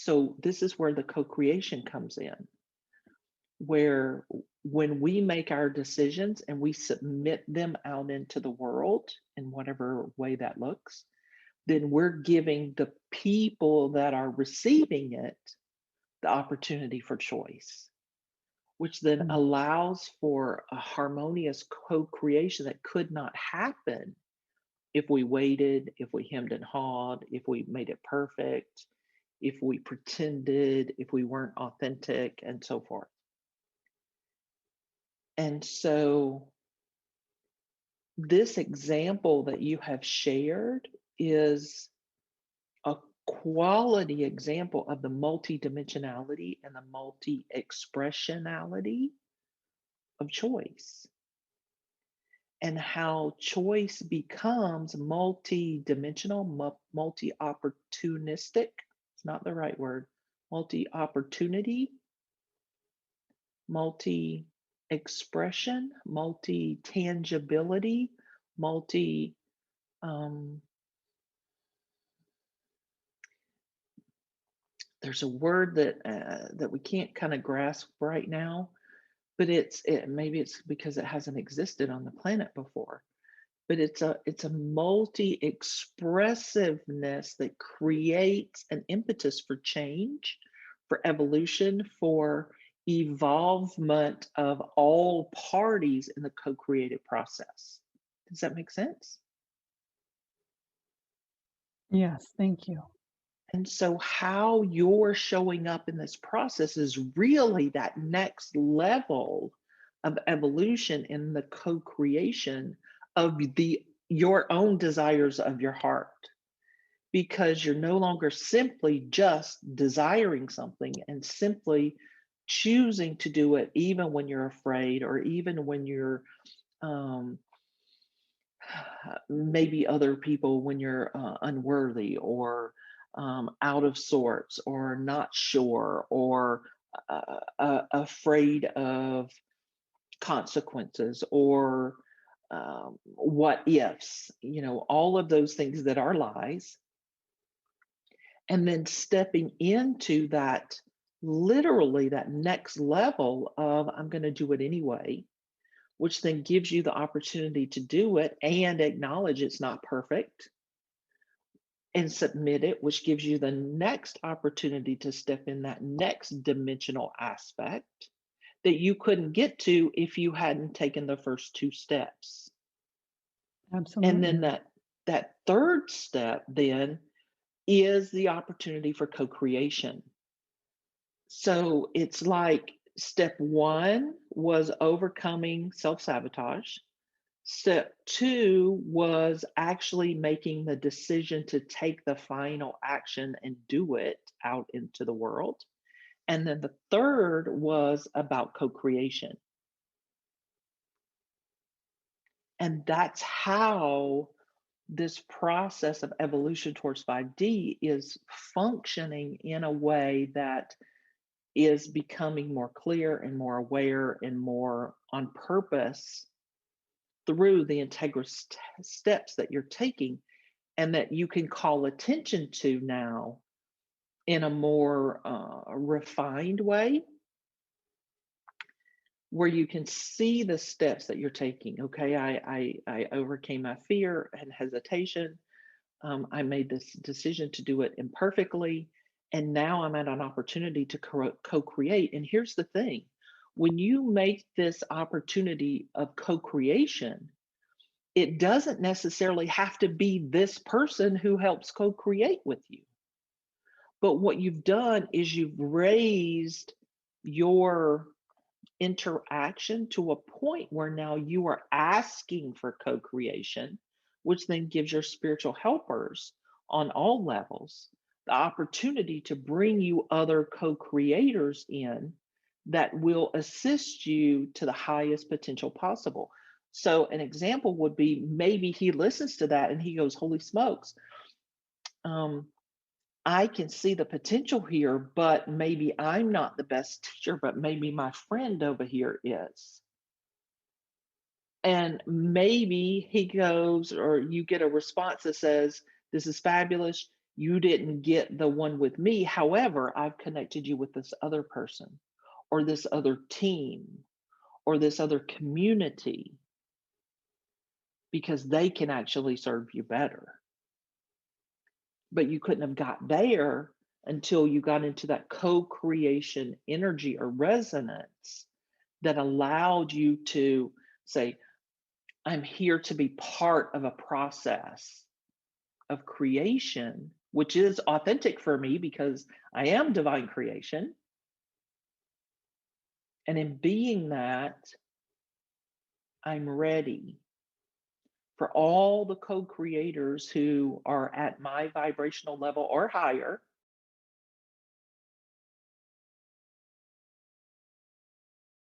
So this is where the co-creation comes in, where when we make our decisions and we submit them out into the world in whatever way that looks, then we're giving the people that are receiving it the opportunity for choice, which then Mm. allows for a harmonious co-creation that could not happen if we waited, if we hemmed and hawed, if we made it perfect, if we pretended, if we weren't authentic, and so forth. And so, this example that you have shared is a quality example of the multidimensionality and the multi expressionality of choice, and how choice becomes multi-dimensional, multi-opportunistic. It's not the right word. Multi-opportunity, multi-expression, multi-tangibility, multi. Um, there's a word that we can't kind of grasp right now, but maybe it's because it hasn't existed on the planet before. But it's a multi-expressiveness that creates an impetus for change, for evolution, for evolvement of all parties in the co-creative process. Does that make sense? Yes, thank you. And so how you're showing up in this process is really that next level of evolution in the co-creation of the your own desires of your heart, because you're no longer simply just desiring something and simply choosing to do it even when you're afraid, or even when you're um, maybe other people, when you're unworthy, or out of sorts, or not sure, or afraid of consequences, or what ifs, all of those things that are lies. And then stepping into that, literally that next level of I'm going to do it anyway, which then gives you the opportunity to do it and acknowledge it's not perfect and submit it, which gives you the next opportunity to step in that next dimensional aspect that you couldn't get to if you hadn't taken the first two steps. And then Absolutely. that third step then is the opportunity for co-creation. So it's like step one was overcoming self sabotage. Step two was actually making the decision to take the final action and do it out into the world. And then the third was about co creation. And that's how this process of evolution towards 5D is functioning in a way that is becoming more clear and more aware and more on purpose through the integral steps that you're taking, and that you can call attention to now in a more refined way, where you can see the steps that you're taking. Okay, I overcame my fear and hesitation. I made this decision to do it imperfectly, and now I'm at an opportunity to co-create. And here's the thing: when you make this opportunity of co-creation, it doesn't necessarily have to be this person who helps co-create with you. But what you've done is you've raised your interaction to a point where now you are asking for co creation, which then gives your spiritual helpers on all levels the opportunity to bring you other co creators in that will assist you to the highest potential possible. So, an example would be, maybe he listens to that and he goes, Holy smokes, um, I can see the potential here, but maybe I'm not the best teacher, but maybe my friend over here is. And maybe he goes, or you get a response that says, This is fabulous. You didn't get the one with me. However, I've connected you with this other person or this other team or this other community because they can actually serve you better. But you couldn't have got there until you got into that co-creation energy or resonance that allowed you to say, I'm here to be part of a process of creation, which is authentic for me because I am divine creation. And in being that, I'm ready for all the co creators who are at my vibrational level or higher